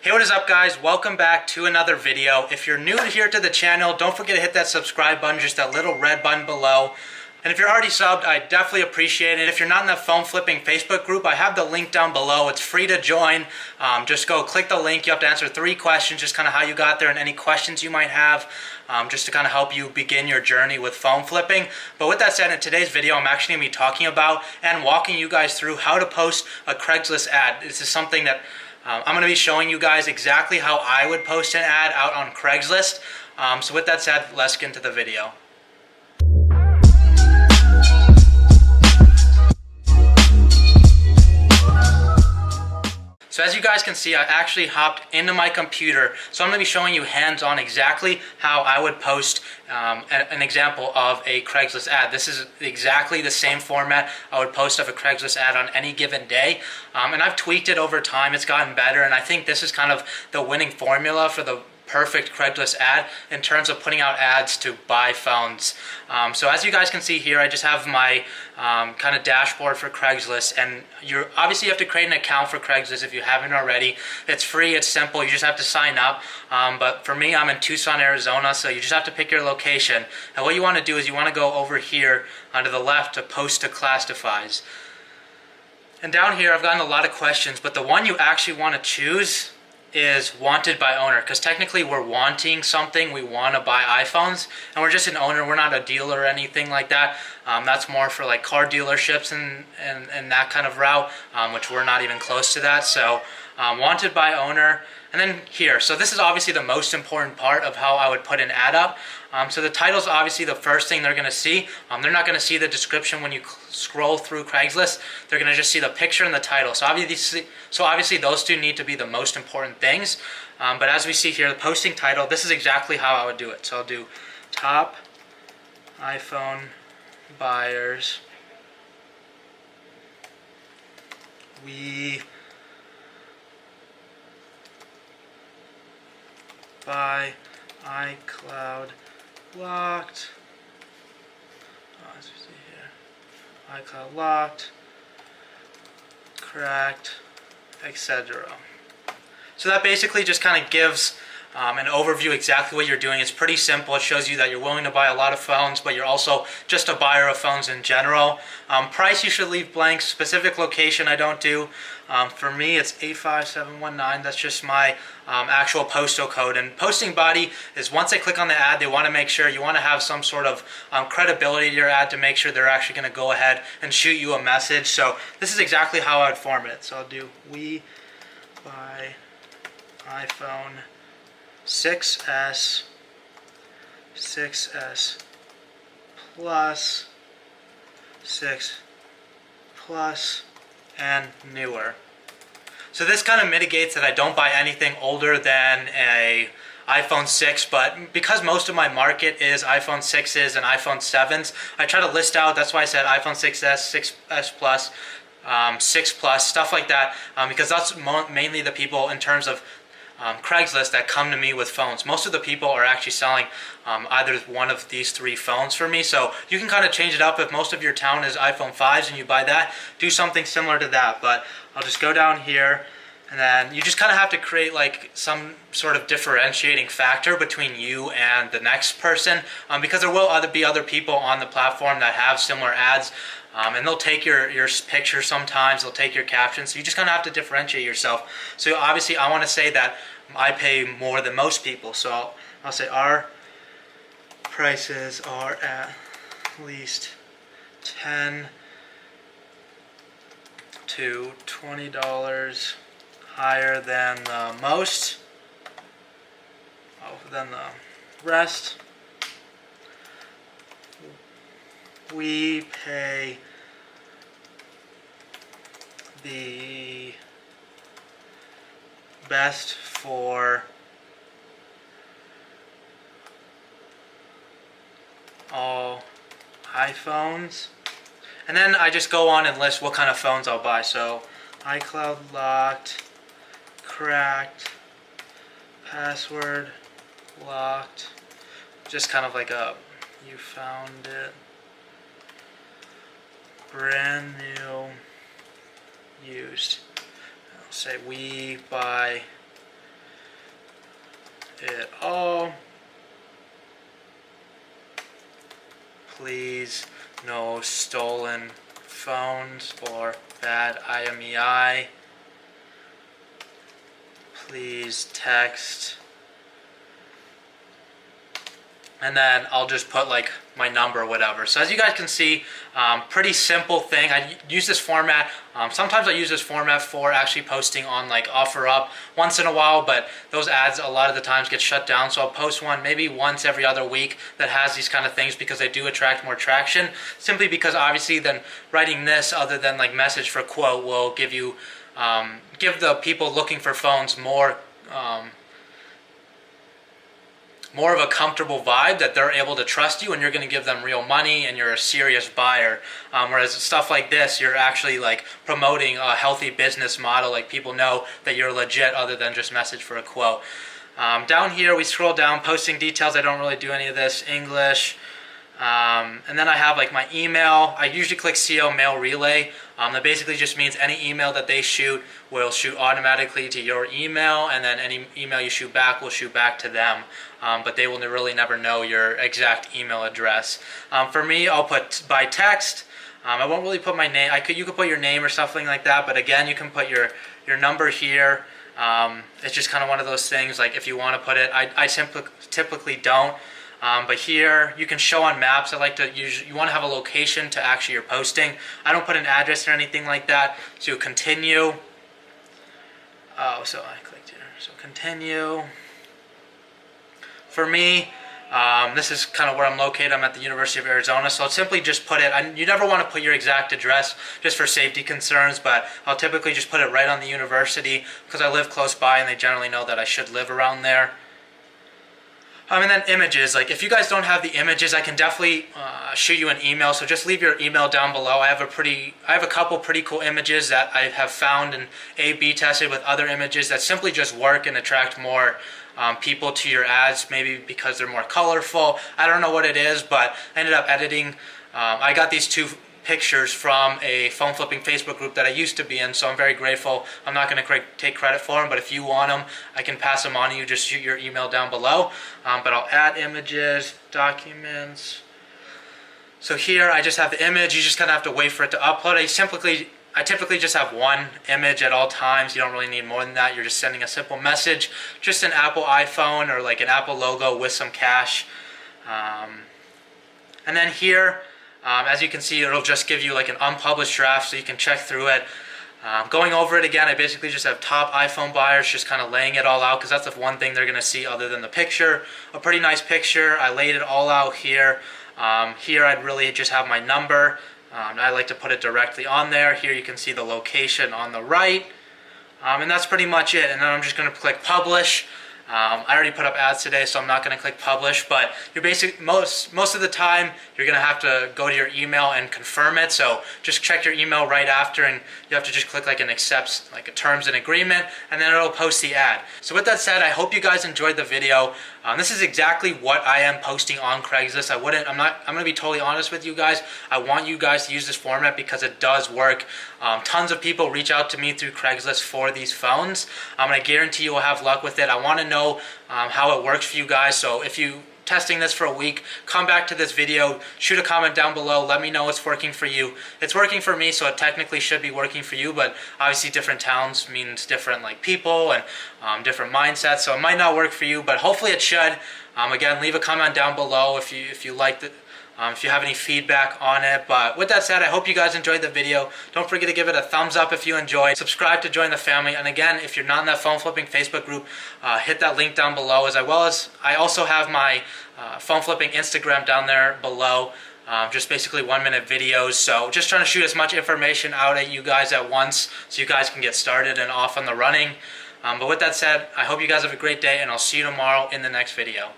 Hey, what is up guys? Welcome back to another video. If you're new here to the channel, don't forget to hit that subscribe button, just that little red button below. And if you're already subbed, I definitely appreciate it. If you're not in the phone flipping Facebook group, I have the link down below. It's free to join. Just go click the link. You have to answer 3 questions, just kind of how you got there and any questions you might have, just to kind of help you begin your journey with phone flipping. But with that said, in today's video, I'm actually going to be talking about and walking you guys through how to post a Craigslist ad. This is something that I'm going to be showing you guys exactly how I would post an ad out on Craigslist. So with that said, let's get into the video. So as you guys can see, I actually hopped into my computer. So I'm going to be showing you hands-on exactly how I would post an example of a Craigslist ad. This is exactly the same format I would post of a Craigslist ad on any given day. And I've tweaked it over time. It's gotten better. And I think this is kind of the winning formula for the perfect Craigslist ad in terms of putting out ads to buy phones. So as you guys can see here, I just have my kind of dashboard for Craigslist, and you obviously have to create an account for Craigslist if you haven't already. It's free, it's simple, you just have to sign up. But for me, I'm in Tucson, Arizona, so you just have to pick your location. And what you want to do is you want to go over here to the left to post to classifieds. And down here, I've gotten a lot of questions, but the one you actually want to choose is wanted by owner, because technically we're wanting something. We want to buy iPhones, and we're just an owner. We're not a dealer or anything like that. That's more for like car dealerships and that kind of route, which we're not even close to that. So wanted by owner. And then here, so this is obviously the most important part of how I would put an ad up. So the title is obviously the first thing they're going to see. They're not going to see the description when you scroll through Craigslist. They're going to just see the picture and the title. So obviously those two need to be the most important things. But as we see here, the posting title, this is exactly how I would do it. So I'll do top iPhone buyers. We buy iCloud locked. Let's see here. iCloud locked, cracked, etc. So that basically just kind of gives an overview exactly what you're doing. It's pretty simple. It shows you that you're willing to buy a lot of phones, but you're also just a buyer of phones in general. Price you should leave blank. Specific location I don't do. For me it's 85719. That's just my actual postal code. And posting body is once they click on the ad, they want to make sure you want to have some sort of credibility to your ad to make sure they're actually going to go ahead and shoot you a message. So this is exactly how I would form it. So I'll do we buy iPhone 6S, 6S Plus, 6 Plus, and newer. So this kind of mitigates that I don't buy anything older than a iPhone 6, but because most of my market is iPhone 6s and iPhone 7s, I try to list out, that's why I said iPhone 6S, 6S Plus, 6 Plus, stuff like that, because that's mainly the people in terms of Craigslist that come to me with phones. Most of the people are actually selling either one of these 3 phones for me. So you can kind of change it up. If most of your town is iPhone 5s and you buy that, do something similar to that. But I'll just go down here, and then you just kind of have to create like some sort of differentiating factor between you and the next person, because there will be other people on the platform that have similar ads. And they'll take your picture sometimes, they'll take your caption, so you just kind of have to differentiate yourself. So obviously I want to say that I pay more than most people, so I'll say our prices are at least $10 to $20 higher than the most, than the rest. We pay the best for all iPhones. And then I just go on and list what kind of phones I'll buy. So iCloud locked, cracked, password locked, just kind of like a you found it, brand new, used. I'll say we buy it all. Please, no stolen phones or bad IMEI. Please text. And then I'll just put like my number or whatever. So as you guys can see, pretty simple thing. I use this format. Sometimes I use this format for actually posting on like OfferUp once in a while, but those ads a lot of the times get shut down. So I'll post one maybe once every other week that has these kind of things because they do attract more traction. Simply because obviously then writing this other than like message for quote will give you, give the people looking for phones more of a comfortable vibe that they're able to trust you and you're going to give them real money and you're a serious buyer. Whereas stuff like this, you're actually like promoting a healthy business model, like people know that you're legit other than just message for a quote. Down here we scroll down, posting details. I don't really do any of this. English. And then I have like my email. I usually click CO mail relay. That basically just means any email that they shoot will shoot automatically to your email, and then any email you shoot back will shoot back to them. But they will really never know your exact email address. For me, I'll put by text. I won't really put my name. You could put your name or something like that, but again, you can put your number here. It's just kind of one of those things, like if you want to put it, I typically don't. But here you can show on maps. I like to you want to have a location to actually you're posting. I don't put an address or anything like that. So continue. Oh, so I clicked here. So continue. For me, this is kind of where I'm located. I'm at the University of Arizona, so I'll simply just put it. You never want to put your exact address just for safety concerns, but I'll typically just put it right on the university because I live close by and they generally know that I should live around there. And then images, like if you guys don't have the images, I can definitely shoot you an email. So just leave your email down below. I have a couple pretty cool images that I have found and A/B tested with other images that simply just work and attract more people to your ads. Maybe because they're more colorful. I don't know what it is, but I ended up editing. I got these two pictures from a phone flipping Facebook group that I used to be in, so I'm very grateful. I'm not going to take credit for them, but if you want them, I can pass them on to you. Just shoot your email down below. But I'll add images, documents. So here I just have the image. You just kind of have to wait for it to upload. I typically just have one image at all times. You don't really need more than that. You're just sending a simple message, just an Apple iPhone or like an Apple logo with some cash. And then here, as you can see, it'll just give you like an unpublished draft so you can check through it. Going over it again, I basically just have top iPhone buyers just kind of laying it all out because that's the one thing they're going to see other than the picture. A pretty nice picture. I laid it all out here. Here I'd really just have my number. I like to put it directly on there. Here you can see the location on the right. And that's pretty much it. And then I'm just going to click publish. I already put up ads today, so I'm not going to click publish, but you're most of the time you're going to have to go to your email and confirm it. So just check your email right after, and you have to just click like an accepts, like a terms and agreement, and then it'll post the ad. So with that said, I hope you guys enjoyed the video. This is exactly what I am posting on Craigslist. I'm going to be totally honest with you guys. I want you guys to use this format because it does work. Tons of people reach out to me through Craigslist for these phones. And I guarantee you will have luck with it. I want to know how it works for you guys. So if you testing this for a week, come back to this video, shoot a comment down below, let me know it's working for you. It's working for me, so it technically should be working for you, but obviously different towns means different like people and different mindsets, so it might not work for you, but hopefully it should. Again, leave a comment down below if you liked it. If you have any feedback on it. But with that said, I hope you guys enjoyed the video. Don't forget to give it a thumbs up if you enjoyed. Subscribe to join the family. And again, if you're not in that phone flipping Facebook group, hit that link down below. As well as I also have my phone flipping Instagram down there below. Just basically 1-minute videos. So just trying to shoot as much information out at you guys at once so you guys can get started and off on the running. But with that said, I hope you guys have a great day, and I'll see you tomorrow in the next video.